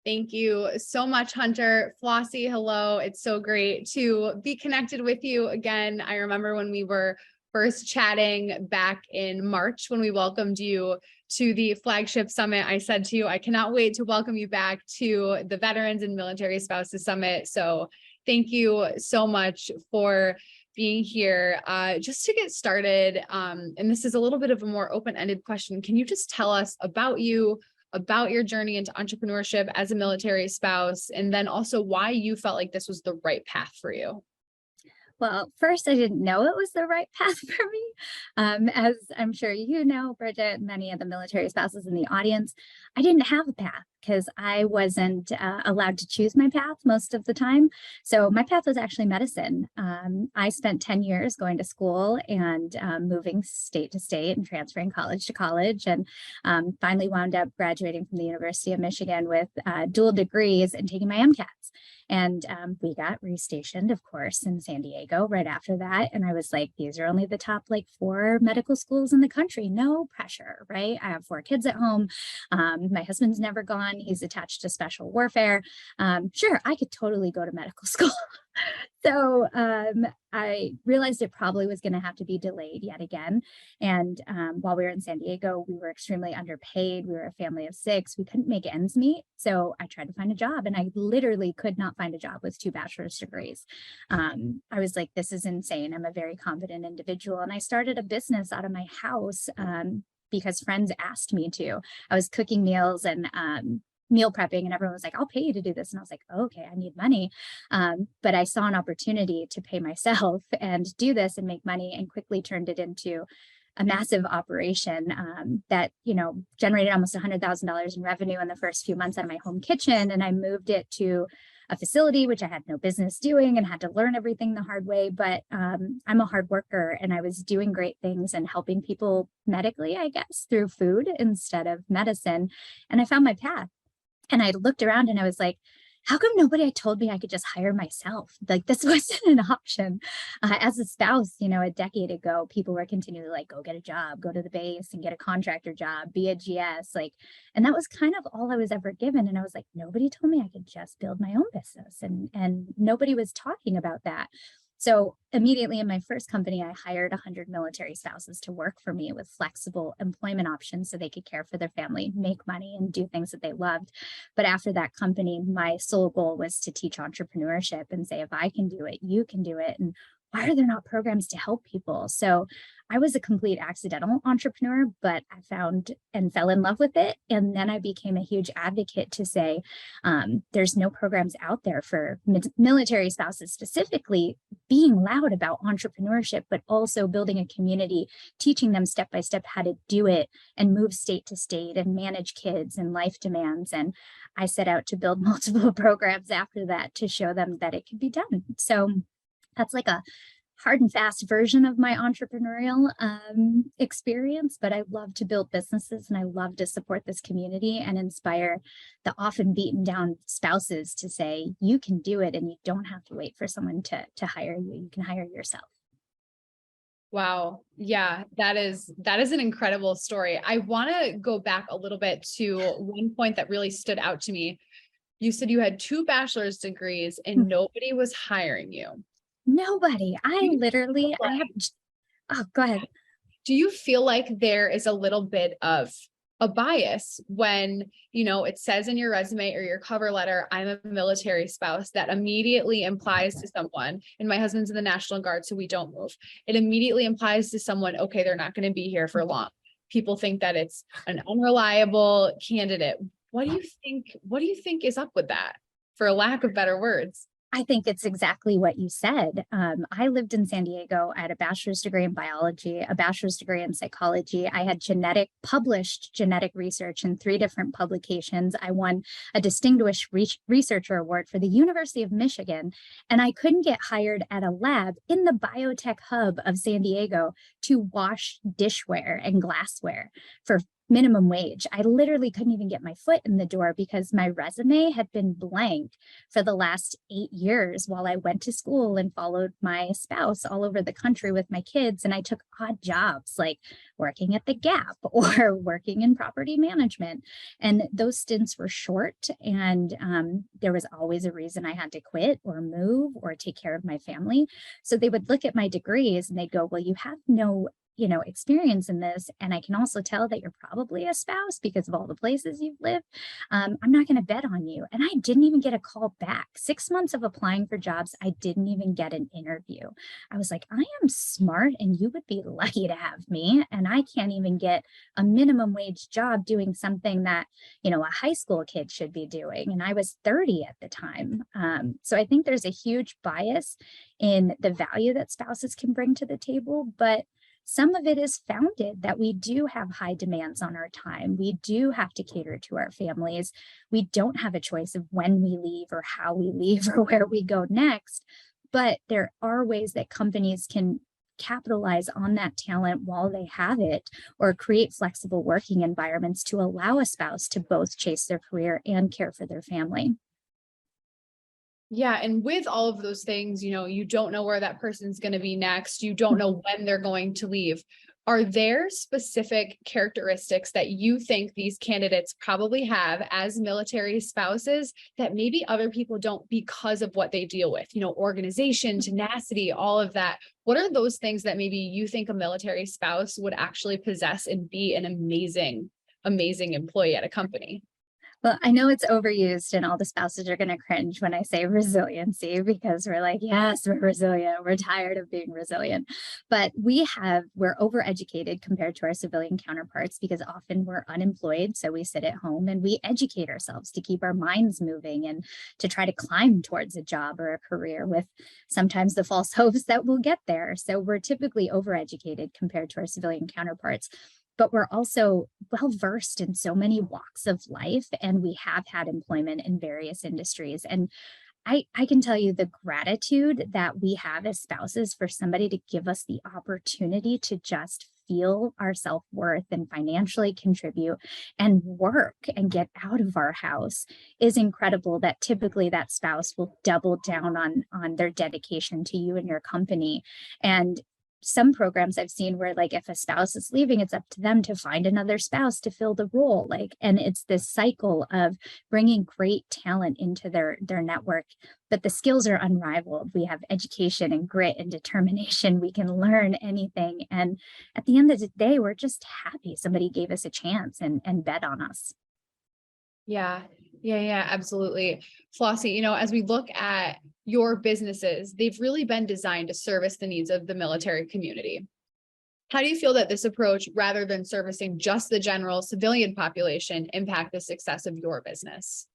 Thank you so much, Hunter. Flossie, hello. It's so great to be connected with you again. I remember when we were first chatting back in March when we welcomed you to the flagship summit. I said to you, I cannot wait to welcome you back to the Veterans and Military Spouses Summit. So thank you so much for being here. Just to get started, and this is a little bit of a more open-ended question. Can you just tell us about you, about your journey into entrepreneurship as a military spouse, and then also why you felt like this was the right path for you? Well, first, I didn't know it was the right path for me. As I'm sure you know, Bridget, many of the military spouses in the audience, I didn't have a path because I wasn't allowed to choose my path most of the time. So my path was actually medicine. I spent 10 years going to school and moving state to state and transferring college to college, and finally wound up graduating from the University of Michigan with dual degrees and taking my MCATs. And we got restationed, of course, in San Diego right after that. And I was like, these are only the top like 4 medical schools in the country. No pressure, right? I have 4 kids at home. My husband's never gone. He's attached to special warfare. Sure, I could totally go to medical school. So I realized it probably was going to have to be delayed yet again. And while we were in San Diego, we were extremely underpaid. We were a family of 6. We couldn't make ends meet. So I tried to find a job, and I literally could not find a job with 2 bachelor's degrees. I was like, this is insane. I'm a very confident individual. And I started a business out of my house because friends asked me to. I was cooking meals and meal prepping, and everyone was like, I'll pay you to do this. And I was like, oh, okay, I need money. But I saw an opportunity to pay myself and do this and make money, and quickly turned it into a massive operation that, generated almost $100,000 in revenue in the first few months out of my home kitchen. And I moved it to a facility, which I had no business doing and had to learn everything the hard way. But I'm a hard worker, and I was doing great things and helping people medically, I guess, through food instead of medicine. And I found my path. And I looked around and I was like, how come nobody told me I could just hire myself? Like, this wasn't an option. As a spouse, a decade ago, people were continually like, go get a job, go to the base and get a contractor job, be a GS. And that was kind of all I was ever given. And I was like, nobody told me I could just build my own business. And nobody was talking about that. So immediately in my first company, I hired 100 military spouses to work for me with flexible employment options so they could care for their family, make money, and do things that they loved. But after that company, my sole goal was to teach entrepreneurship and say, if I can do it, you can do it. And why are there not programs to help people? So I was a complete accidental entrepreneur, but I found and fell in love with it. And then I became a huge advocate to say, there's no programs out there for military spouses specifically being loud about entrepreneurship, but also building a community, teaching them step by step how to do it and move state to state and manage kids and life demands. And I set out to build multiple programs after that to show them that it could be done. So that's like a hard and fast version of my entrepreneurial experience, but I love to build businesses, and I love to support this community and inspire the often beaten down spouses to say, you can do it and you don't have to wait for someone to hire you. You can hire yourself. Wow. Yeah, that is an incredible story. I want to go back a little bit to one point that really stood out to me. You said you had 2 bachelor's degrees and nobody was hiring you. Nobody. I have, oh, go ahead. Do you feel like there is a little bit of a bias when, it says in your resume or your cover letter, I'm a military spouse, that immediately implies to someone, and my husband's in the National Guard, so we don't move. It immediately implies to someone, okay, they're not going to be here for long. People think that it's an unreliable candidate. What do you think is up with that, for a lack of better words? I think it's exactly what you said. I lived in San Diego. I had a bachelor's degree in biology, a bachelor's degree in psychology. I had published genetic research in 3 different publications. I won a distinguished researcher award for the University of Michigan, and I couldn't get hired at a lab in the biotech hub of San Diego to wash dishware and glassware for minimum wage. I literally couldn't even get my foot in the door because my resume had been blank for the last 8 years while I went to school and followed my spouse all over the country with my kids. And I took odd jobs like working at the Gap or working in property management. And those stints were short. And there was always a reason I had to quit or move or take care of my family. So they would look at my degrees and they'd go, well, you have no experience in this. And I can also tell that you're probably a spouse because of all the places you've lived. I'm not going to bet on you. And I didn't even get a call back. 6 months of applying for jobs, I didn't even get an interview. I was like, I am smart and you would be lucky to have me. And I can't even get a minimum wage job doing something that, a high school kid should be doing. And I was 30 at the time. So I think there's a huge bias in the value that spouses can bring to the table, but some of it is founded that we do have high demands on our time. We do have to cater to our families. We don't have a choice of when we leave or how we leave or where we go next. But there are ways that companies can capitalize on that talent while they have it, or create flexible working environments to allow a spouse to both chase their career and care for their family. Yeah. And with all of those things, you don't know where that person's going to be next. You don't know when they're going to leave. Are there specific characteristics that you think these candidates probably have as military spouses that maybe other people don't because of what they deal with? Organization, tenacity, all of that. What are those things that maybe you think a military spouse would actually possess and be an amazing, amazing employee at a company? Well, I know it's overused and all the spouses are going to cringe when I say resiliency because we're like, yes, we're resilient. We're tired of being resilient. But we're overeducated compared to our civilian counterparts because often we're unemployed. So we sit at home and we educate ourselves to keep our minds moving and to try to climb towards a job or a career with sometimes the false hopes that we'll get there. So we're typically overeducated compared to our civilian counterparts. But we're also well versed in so many walks of life, and we have had employment in various industries. And I can tell you the gratitude that we have as spouses for somebody to give us the opportunity to just feel our self-worth and financially contribute and work and get out of our house is incredible. That typically that spouse will double down on their dedication to you and your company. And some programs I've seen where like if a spouse is leaving, it's up to them to find another spouse to fill the role. And it's this cycle of bringing great talent into their network. But the skills are unrivaled. We have education and grit and determination. We can learn anything. And at the end of the day, we're just happy somebody gave us a chance and bet on us. Yeah. Yeah, absolutely. Flossie, as we look at your businesses, they've really been designed to service the needs of the military community. How do you feel that this approach, rather than servicing just the general civilian population, impact the success of your business?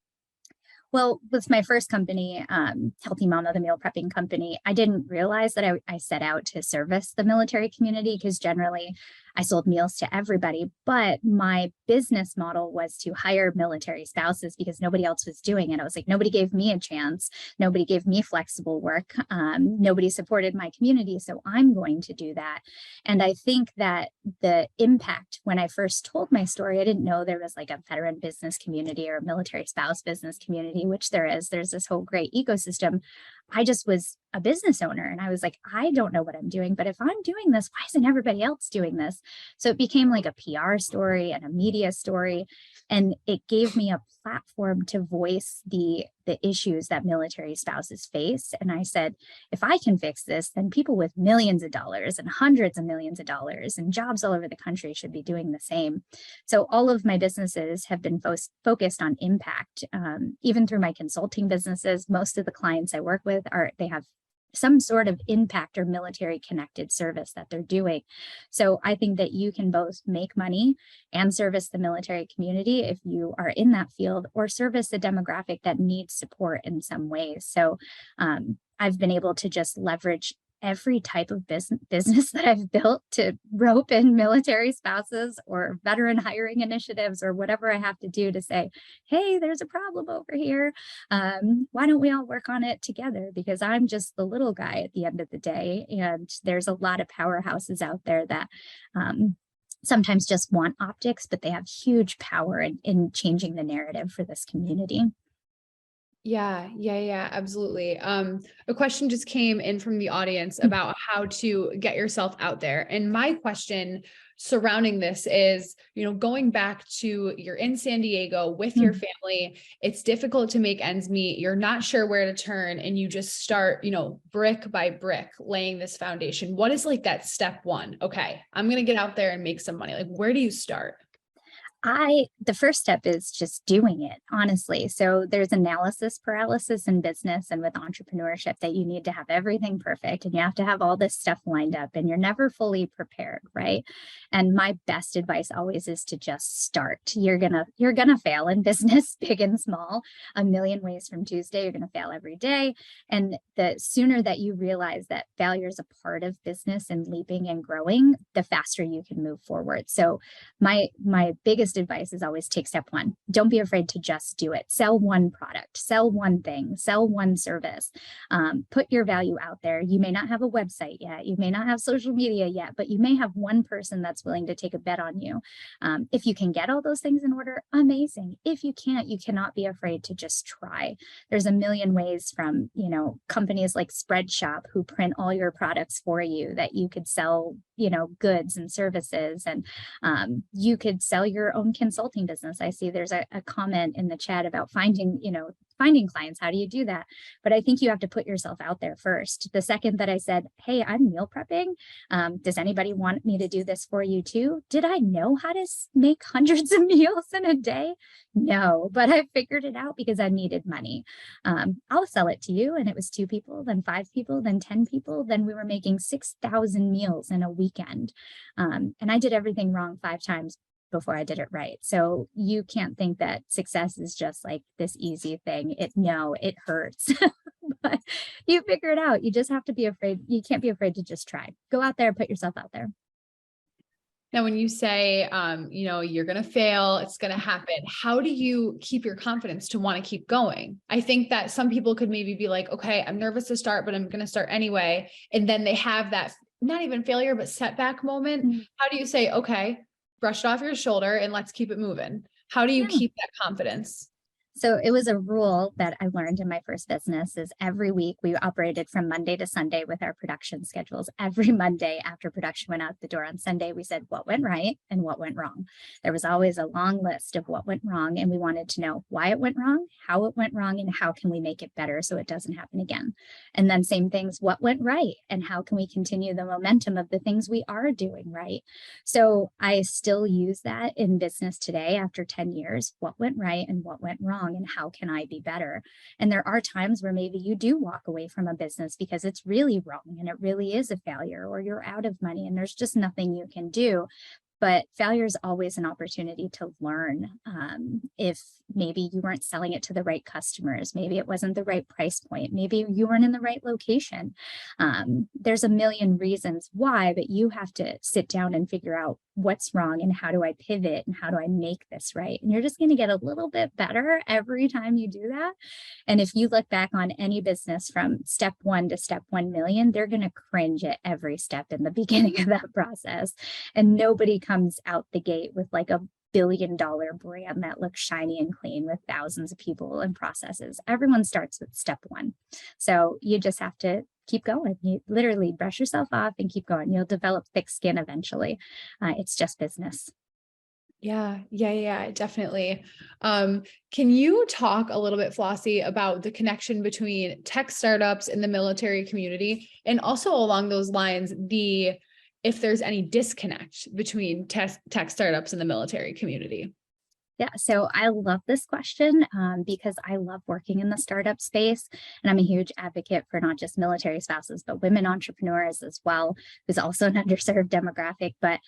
Well, with my first company, Healthy Mama, the meal prepping company, I didn't realize that I set out to service the military community because generally I sold meals to everybody. But my business model was to hire military spouses because nobody else was doing it. I was like, nobody gave me a chance. Nobody gave me flexible work. Nobody supported my community. So I'm going to do that. And I think that the impact when I first told my story, I didn't know there was like a veteran business community or a military spouse business community, which there is. There's this whole great ecosystem. I just was a business owner and I was like, I don't know what I'm doing, but if I'm doing this, why isn't everybody else doing this? So it became like a PR story and a media story. And it gave me a platform to voice the issues that military spouses face. And I said, if I can fix this, then people with millions of dollars and hundreds of millions of dollars and jobs all over the country should be doing the same. So all of my businesses have been focused on impact. Even through my consulting businesses, most of the clients I work with they have some sort of impact or military connected service that they're doing. So I think that you can both make money and service the military community if you are in that field, or service a demographic that needs support in some ways. So I've been able to just leverage every type of business that I've built to rope in military spouses or veteran hiring initiatives or whatever I have to do to say, hey, there's a problem over here. Why don't we all work on it together? Because I'm just the little guy at the end of the day. And there's a lot of powerhouses out there that sometimes just want optics, but they have huge power in changing the narrative for this community. Yeah, absolutely. A question just came in from the audience about how to get yourself out there. And my question surrounding this is, going back to you're in San Diego with your family, it's difficult to make ends meet. You're not sure where to turn, and you just start, brick by brick, laying this foundation. What is like that step one? Okay, I'm going to get out there and make some money. Like, where do you start? The first step is just doing it, honestly. So there's analysis paralysis in business and with entrepreneurship, that you need to have everything perfect and you have to have all this stuff lined up and you're never fully prepared, right? And my best advice always is to just start. You're gonna fail in business, big and small, a million ways from Tuesday. You're gonna fail every day. And the sooner that you realize that failure is a part of business and leaping and growing, the faster you can move forward. So my biggest advice is always take step one. Don't be afraid to just do it. Sell one product, sell one thing, sell one service. Put your value out there. You may not have a website yet. You may not have social media yet, but you may have one person that's willing to take a bet on you. If you can get all those things in order, amazing. If you can't, you cannot be afraid to just try. There's a million ways from, companies like Spreadshop who print all your products for you that you could sell, goods and services. And you could sell your own consulting business. I see there's a comment in the chat about finding clients. How do you do that? But I think you have to put yourself out there first. The second that I said, hey, I'm meal prepping. Does anybody want me to do this for you too? Did I know how to make hundreds of meals in a day? No, but I figured it out because I needed money. I'll sell it to you. And it was 2 people, then 5 people, then 10 people. Then we were making 6,000 meals in a weekend. And I did everything wrong 5 times before I did it right. So you can't think that success is just like this easy thing. It hurts, but you figure it out. You just have to be afraid. You can't be afraid to just try. Go out there, put yourself out there. Now, when you say, you're going to fail, it's going to happen. How do you keep your confidence to want to keep going? I think that some people could maybe be like, okay, I'm nervous to start, but I'm going to start anyway. And then they have that, not even failure, but setback moment. How do you say, okay, brush it off your shoulder and let's keep it moving? How do you keep that confidence? So it was a rule that I learned in my first business is every week we operated from Monday to Sunday with our production schedules. Every Monday after production went out the door on Sunday, we said what went right and what went wrong. There was always a long list of what went wrong, and we wanted to know why it went wrong, how it went wrong, and how can we make it better so it doesn't happen again. And then same things, what went right and how can we continue the momentum of the things we are doing right. So I still use that in business today after 10 years, what went right and what went wrong. And how can I be better? And there are times where maybe you do walk away from a business because it's really wrong and it really is a failure, or you're out of money and there's just nothing you can do. But failure is always an opportunity to learn. If maybe you weren't selling it to the right customers, maybe it wasn't the right price point, maybe you weren't in the right location. There's a million reasons why, but you have to sit down and figure out what's wrong and how do I pivot and how do I make this right? And you're just going to get a little bit better every time you do that. And if you look back on any business from step 1 to step 1 million, they're going to cringe at every step in the beginning of that process. And nobody comes out the gate with like a billion-dollar brand that looks shiny and clean with thousands of people and processes. Everyone starts with step 1. So you just have to keep going. You literally brush yourself off and keep going. You'll develop thick skin eventually. It's just business. Yeah, definitely. Can you talk a little bit, Flossie, about the connection between tech startups and the military community? And also along those lines, if there's any disconnect between tech startups and the military community? Yeah, so I love this question because I love working in the startup space. And I'm a huge advocate for not just military spouses, but women entrepreneurs as well, who's also an underserved demographic. But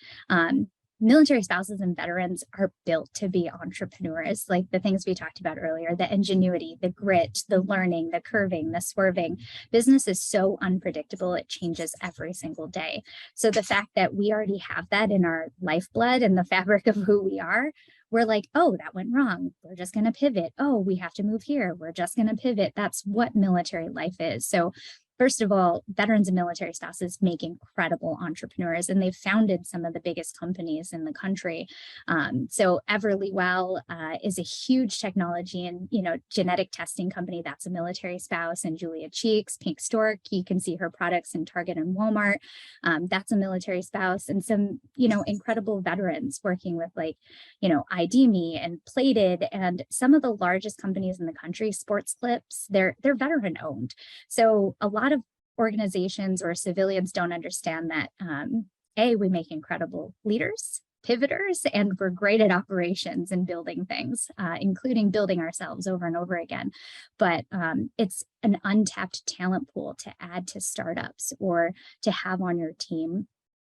military spouses and veterans are built to be entrepreneurs, like the things we talked about earlier, the ingenuity, the grit, the learning, the curving, the swerving. Business is so unpredictable. It changes every single day. So the fact that we already have that in our lifeblood and the fabric of who we are, we're like, oh, that went wrong. We're just going to pivot. Oh, we have to move here. We're just going to pivot. That's what military life is. So First of all, veterans and military spouses make incredible entrepreneurs, and they've founded some of the biggest companies in the country. So Everlywell is a huge technology and genetic testing company that's a military spouse, and Julia Cheeks, Pink Stork, you can see her products in Target and Walmart. That's a military spouse, and some incredible veterans working with ID.me and Plated, and some of the largest companies in the country, Sports Clips, they're veteran owned. So a lot of organizations or civilians don't understand that we make incredible leaders, pivoters, and we're great at operations and building things, including building ourselves over and over again. But it's an untapped talent pool to add to startups or to have on your team.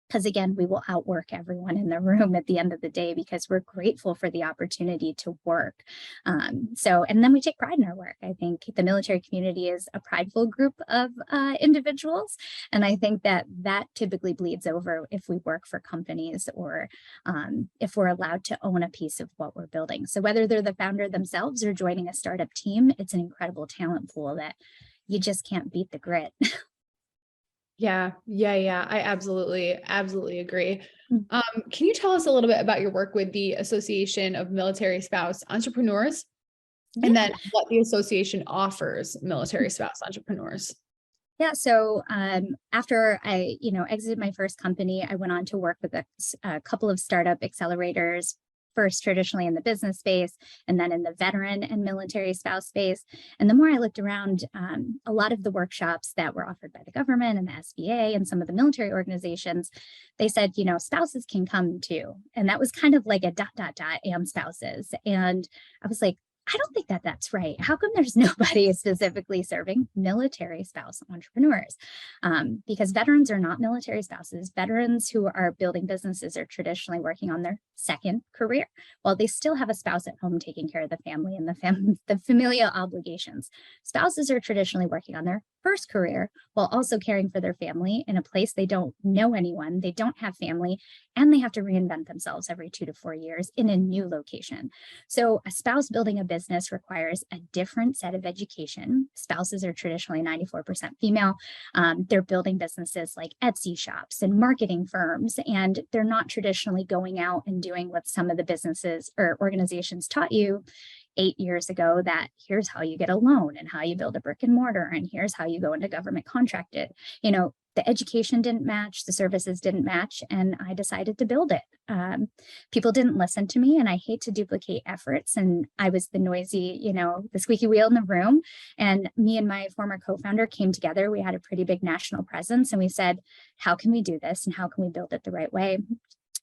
Because again, we will outwork everyone in the room at the end of the day because we're grateful for the opportunity to work. And then we take pride in our work. I think the military community is a prideful group of individuals. And I think that typically bleeds over if we work for companies or if we're allowed to own a piece of what we're building. So whether they're the founder themselves or joining a startup team, it's an incredible talent pool that you just can't beat the grit. Yeah. I absolutely agree. Can you tell us a little bit about your work with the Association of Military Spouse Entrepreneurs, and then what the association offers military spouse entrepreneurs? Yeah, so after I, exited my first company, I went on to work with a couple of startup accelerators, first traditionally in the business space, and then in the veteran and military spouse space. And the more I looked around, a lot of the workshops that were offered by the government and the SBA and some of the military organizations, they said, spouses can come too. And that was kind of like a ... and spouses. And I was like, I don't think that's right. How come there's nobody specifically serving military spouse entrepreneurs? Because veterans are not military spouses. Veterans who are building businesses are traditionally working on their second career, while they still have a spouse at home taking care of the family and the familial obligations. Spouses are traditionally working on their first career while also caring for their family in a place they don't know anyone, they don't have family, and they have to reinvent themselves every 2 to 4 years in a new location. So a spouse building a business requires a different set of education. Spouses are traditionally 94% female. They're building businesses like Etsy shops and marketing firms, and they're not traditionally going out and doing what some of the businesses or organizations taught you 8 years ago, that here's how you get a loan and how you build a brick and mortar, and here's how you go into government contracted. The education didn't match, the services didn't match, and I decided to build it. People didn't listen to me, and I hate to duplicate efforts. And I was the noisy, the squeaky wheel in the room. And me and my former co-founder came together. We had a pretty big national presence, and we said, how can we do this, and how can we build it the right way?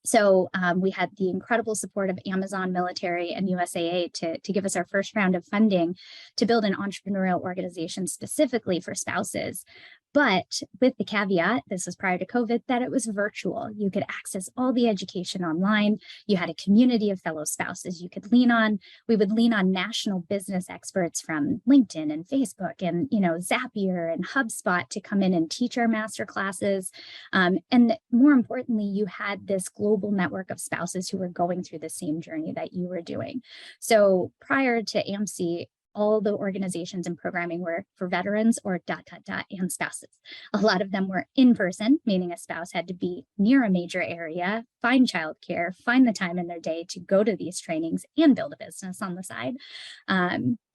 So we had the incredible support of Amazon, military, and USAA to give us our first round of funding to build an entrepreneurial organization specifically for spouses. But with the caveat, this was prior to COVID, that it was virtual. You could access all the education online. You had a community of fellow spouses you could lean on. We would lean on national business experts from LinkedIn and Facebook and, Zapier and HubSpot to come in and teach our master classes. And more importantly, you had this global network of spouses who were going through the same journey that you were doing. So prior to AMC, all the organizations and programming were for veterans or ... and spouses. A lot of them were in person, meaning a spouse had to be near a major area, find childcare, find the time in their day to go to these trainings and build a business on the side.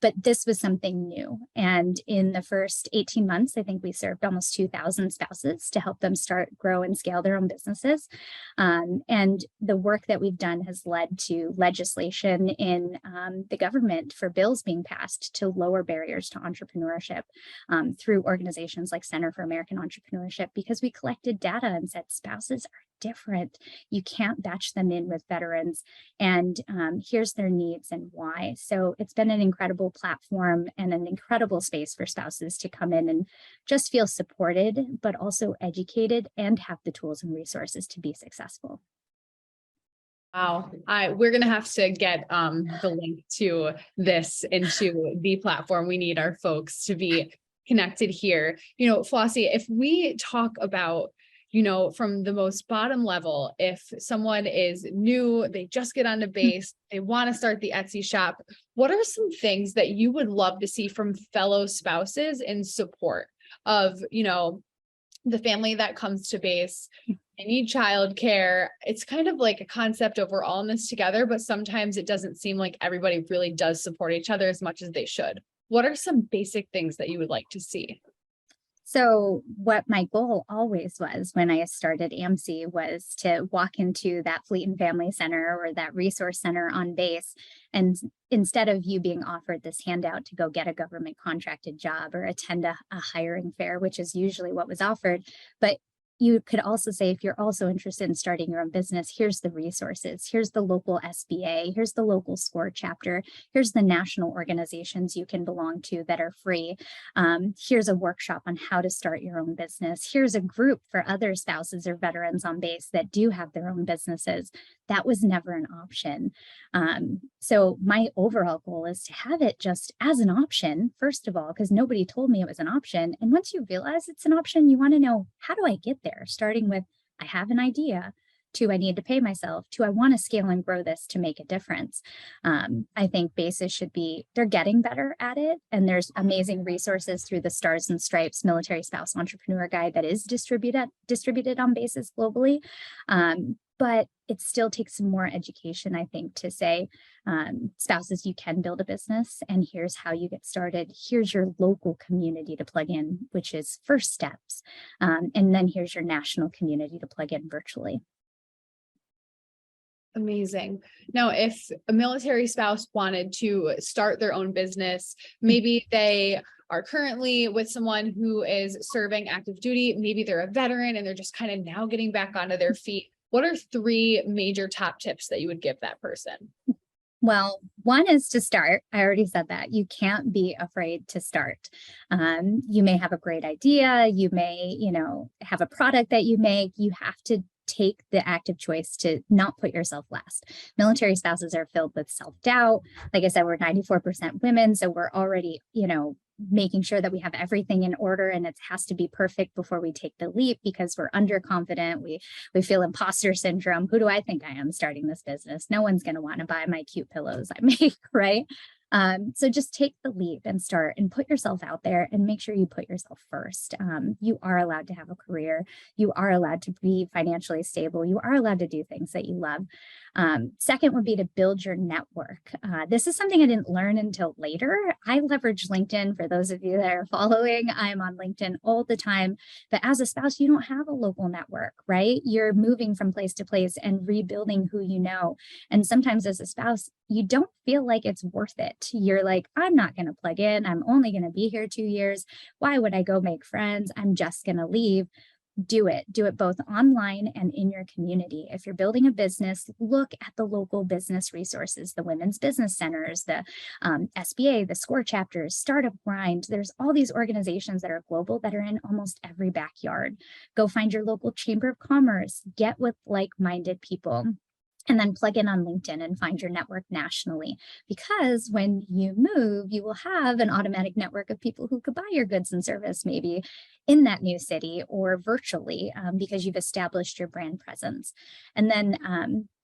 But this was something new. And in the first 18 months, I think we served almost 2,000 spouses to help them start, grow, and scale their own businesses. And the work that we've done has led to legislation in the government for bills being passed to lower barriers to entrepreneurship through organizations like Center for American Entrepreneurship, because we collected data and said spouses are different. You can't batch them in with veterans, and here's their needs and why. So it's been an incredible platform and an incredible space for spouses to come in and just feel supported, but also educated and have the tools and resources to be successful. Wow. We're going to have to get the link to this into the platform. We need our folks to be connected here. Flossie, if we talk about from the most bottom level, if someone is new, they just get onto base, they want to start the Etsy shop, what are some things that you would love to see from fellow spouses in support? of, the family that comes to base. I need childcare. It's kind of like a concept of we're all in this together, but sometimes it doesn't seem like everybody really does support each other as much as they should. What are some basic things that you would like to see? So what my goal always was when I started AMC was to walk into that Fleet and Family Center or that resource center on base. And instead of you being offered this handout to go get a government contracted job or attend a hiring fair, which is usually what was offered, but you could also say, if you're also interested in starting your own business, here's the resources, here's the local SBA, here's the local SCORE chapter, here's the national organizations you can belong to that are free. Here's a workshop on how to start your own business. Here's a group for other spouses or veterans on base that do have their own businesses. That was never an option. So my overall goal is to have it just as an option, first of all, because nobody told me it was an option. And once you realize it's an option, you want to know, how do I get there? Starting with, I have an idea, to I need to pay myself, to I want to scale and grow this to make a difference. I think bases should be, they're getting better at it. And there's amazing resources through the Stars and Stripes Military Spouse Entrepreneur Guide that is distributed on bases globally. But it still takes some more education, I think, to say, spouses, you can build a business, and here's how you get started. Here's your local community to plug in, which is first steps. And then here's your national community to plug in virtually. Amazing. Now, if a military spouse wanted to start their own business, maybe they are currently with someone who is serving active duty, maybe they're a veteran and they're just kind of now getting back onto their feet. What are 3 major top tips that you would give that person? Well, one is to start. I already said that. You can't be afraid to start. You may have a great idea. You may, have a product that you make. You have to take the active choice to not put yourself last. Military spouses are filled with self-doubt. Like I said, we're 94% women. So we're already, making sure that we have everything in order, and it has to be perfect before we take the leap because we're underconfident. We feel imposter syndrome. Who do I think I am starting this business? No one's going to want to buy my cute pillows I make, right? So just take the leap and start and put yourself out there and make sure you put yourself first. You are allowed to have a career. You are allowed to be financially stable. You are allowed to do things that you love. Second would be to build your network. This is something I didn't learn until later. I leverage LinkedIn. For those of you that are following, I'm on LinkedIn all the time. But as a spouse, you don't have a local network, right? You're moving from place to place and rebuilding who you know. And sometimes as a spouse, you don't feel like it's worth it. You're like, I'm not going to plug in. I'm only going to be here 2 years. Why would I go make friends? I'm just going to leave. Do it both online and in your community. If you're building a business, look at the local business resources, the women's business centers, the SBA, the SCORE chapters, Startup Grind. There's all these organizations that are global that are in almost every backyard. Go find your local chamber of commerce, get with like-minded people. And then plug in on LinkedIn and find your network nationally. Because when you move, you will have an automatic network of people who could buy your goods and service, maybe in that new city or virtually, because you've established your brand presence. And then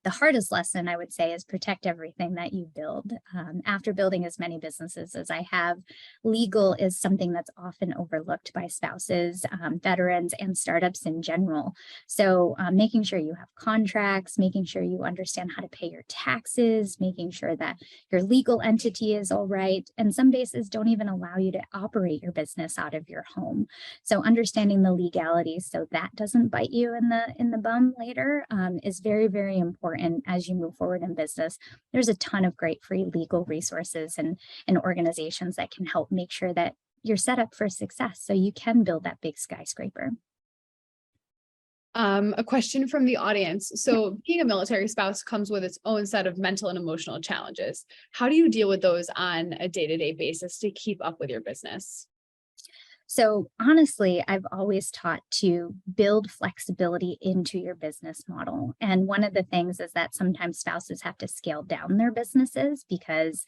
the hardest lesson I would say is protect everything that you build. After building as many businesses as I have, legal is something that's often overlooked by spouses, veterans, and startups in general. So making sure you have contracts, making sure you understand how to pay your taxes, making sure that your legal entity is all right. And some bases don't even allow you to operate your business out of your home. So understanding the legalities so that doesn't bite you in the bum later is very, very important as you move forward in business. There's a ton of great free legal resources and organizations that can help make sure that you're set up for success so you can build that big skyscraper. A question from the audience. So being a military spouse comes with its own set of mental and emotional challenges. How do you deal with those on a day-to-day basis to keep up with your business? So honestly, I've always taught to build flexibility into your business model. And one of the things is that sometimes spouses have to scale down their businesses because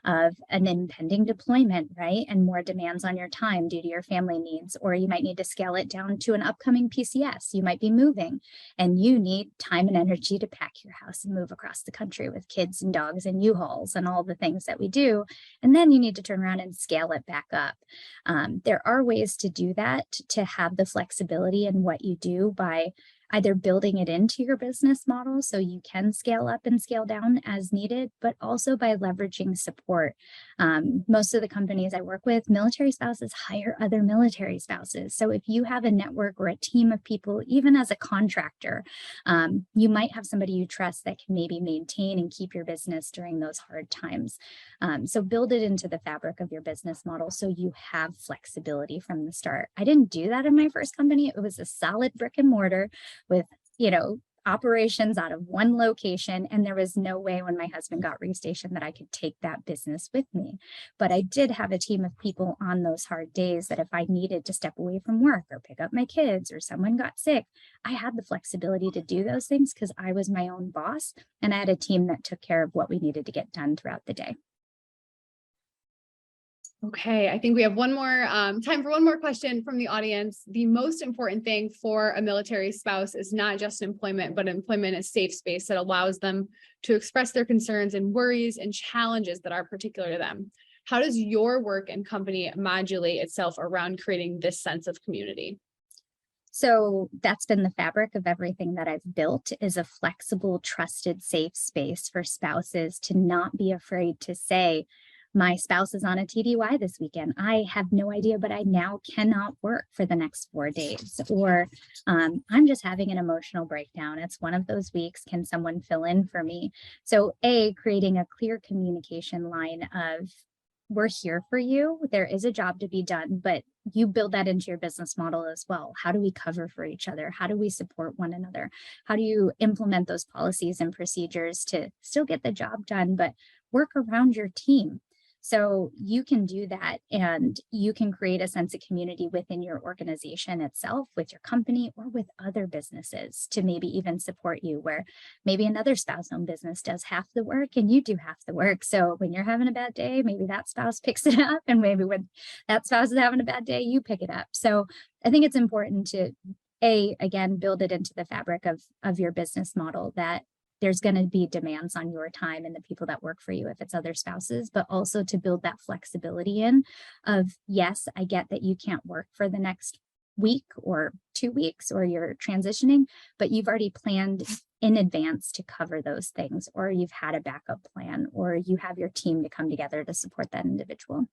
of an impending deployment, right? And more demands on your time due to your family needs, or you might need to scale it down to an upcoming PCS. You might be moving and you need time and energy to pack your house and move across the country with kids and dogs and U-Hauls and all the things that we do. And then you need to turn around and scale it back up. There are ways to do that, to have the flexibility in what you do by either building it into your business model so you can scale up and scale down as needed, but also by leveraging support. Most of the companies I work with, military spouses hire other military spouses. So if you have a network or a team of people, even as a contractor, you might have somebody you trust that can maybe maintain and keep your business during those hard times. So build it into the fabric of your business model so you have flexibility from the start. I didn't do that in my first company. It was a solid brick and mortar with, operations out of one location. And there was no way when my husband got restationed that I could take that business with me. But I did have a team of people on those hard days that if I needed to step away from work or pick up my kids or someone got sick, I had the flexibility to do those things because I was my own boss and I had a team that took care of what we needed to get done throughout the day. Okay, I think we have one more time for one more question from the audience. The most important thing for a military spouse is not just employment, but employment is a safe space that allows them to express their concerns and worries and challenges that are particular to them. How does your work and company modulate itself around creating this sense of community? So that's been the fabric of everything that I've built, is a flexible, trusted, safe space for spouses to not be afraid to say, my spouse is on a TDY this weekend. I have no idea, but I now cannot work for the next 4 days. Or I'm just having an emotional breakdown. It's one of those weeks. Can someone fill in for me? So creating a clear communication line of, we're here for you. There is a job to be done, but you build that into your business model as well. How do we cover for each other? How do we support one another? How do you implement those policies and procedures to still get the job done, but work around your team? So you can do that and you can create a sense of community within your organization itself, with your company or with other businesses to maybe even support you, where maybe another spouse-owned business does half the work and you do half the work. So when you're having a bad day, maybe that spouse picks it up, and maybe when that spouse is having a bad day, you pick it up. So I think it's important to, again, build it into the fabric of your business model that there's going to be demands on your time and the people that work for you if it's other spouses, but also to build that flexibility in of, yes, I get that you can't work for the next week or 2 weeks or you're transitioning, but you've already planned in advance to cover those things, or you've had a backup plan, or you have your team to come together to support that individual.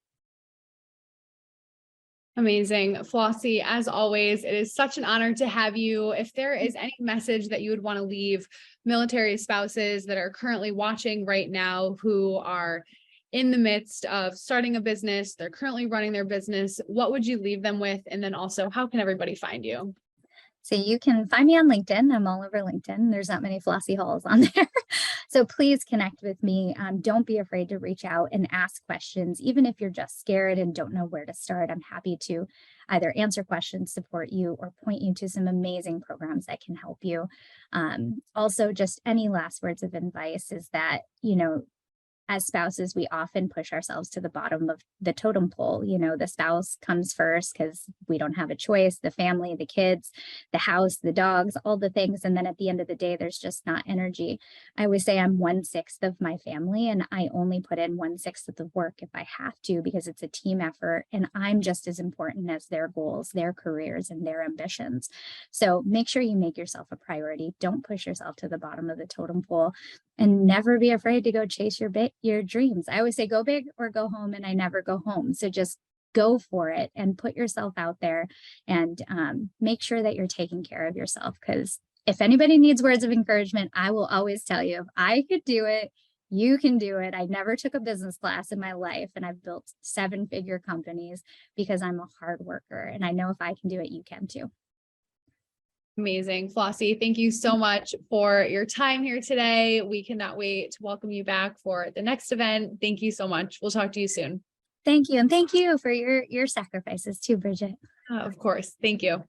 Amazing. Flossie, as always, it is such an honor to have you. If there is any message that you would want to leave military spouses that are currently watching right now, who are in the midst of starting a business, they're currently running their business, what would you leave them with? And then also, how can everybody find you? So you can find me on LinkedIn. I'm all over LinkedIn. There's not many Flossie Halls on there. So please connect with me. Don't be afraid to reach out and ask questions. Even if you're just scared and don't know where to start, I'm happy to either answer questions, support you, or point you to some amazing programs that can help you. Also, just any last words of advice is that, as spouses, we often push ourselves to the bottom of the totem pole. The spouse comes first because we don't have a choice, the family, the kids, the house, the dogs, all the things. And then at the end of the day, there's just not energy. I always say I'm 1/6 of my family, and I only put in 1/6 of the work if I have to, because it's a team effort and I'm just as important as their goals, their careers, and their ambitions. So make sure you make yourself a priority. Don't push yourself to the bottom of the totem pole, and never be afraid to go chase your dreams. I always say go big or go home, and I never go home. So just go for it and put yourself out there, and make sure that you're taking care of yourself. Because if anybody needs words of encouragement, I will always tell you, if I could do it, you can do it. I never took a business class in my life, and I've built 7-figure companies because I'm a hard worker. And I know if I can do it, you can too. Amazing. Flossie, thank you so much for your time here today. We cannot wait to welcome you back for the next event. Thank you so much. We'll talk to you soon. Thank you. And thank you for your sacrifices too, Bridget. Of course. Thank you.